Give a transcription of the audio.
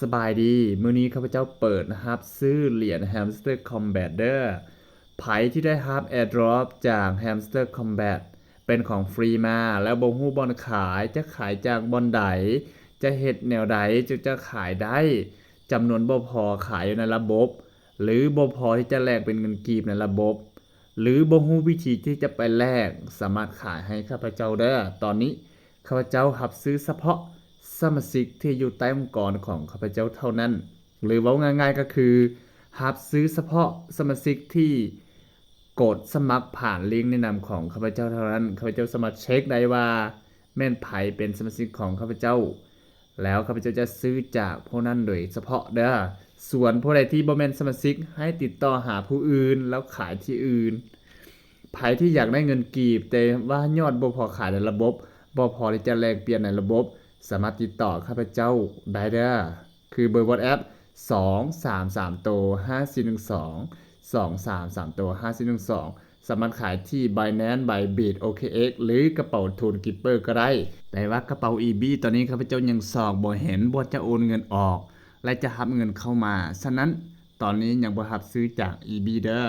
สบายดีมื้อนี้ข้าพเจ้าเปิดนะครับซื้อเหรียญ Hamster Combat เด้อไผที่ได้รับ Airdrop จาก Hamster Combat เป็นของฟรีมาแล้วบ่ฮู้บ่อนขายจะขายจากบ่อนใดจะเฮ็ดแนวใดจึงจะขายได้จำนวนบ่พอขายอยู่ในระบบหรือบ่พอที่จะแลกเป็นเงินกีบในระบบหรือบ่ฮู้วิธีที่จะไปแลกสามารถขายให้ข้าพเจ้าเด้อตอนนี้ข้าพเจ้ารับซื้อเฉพาะสมาชิกที่อยู่ใต้องค์กรของข้าพเจ้าเท่านั้นหรือเว้าง่ายๆก็คือรับซื้อเฉพาะสมาชิกที่กดสมัครผ่านลิงก์แนะนำของข้าพเจ้าเท่านั้นข้าพเจ้าสามารถเช็คได้ว่าแม่นไผเป็นสมาชิกของข้าพเจ้าแล้วข้าพเจ้าจะซื้อจากผู้นั้นโดยเฉพาะเด้อส่วนผู้ใดที่บ่แม่นสมาชิกให้ติดต่อหาผู้อื่นแล้วขายที่อื่นไผที่อยากได้เงินกีบแต่ว่ายอดบ่พอขายในระบบบ่พอที่จะแลกเปลี่ยนในระบบสามารถติดต่อข้าพเจ้าได้เด้อคือเบอร์ WhatsApp 233ตัว5412 233ตัว5412สามารถขายที่ Binance Bybit OKX หรือกระเป๋าทุน Keeper ก็ได้แต่ว่ากระเป๋า EB ตอนนี้ข้าพเจ้ายังสอบบ่เห็นบ่จะโอนเงินออกและจะรับเงินเข้ามาฉะนั้นตอนนี้ยังบ่รับซื้อจาก EB เด้อ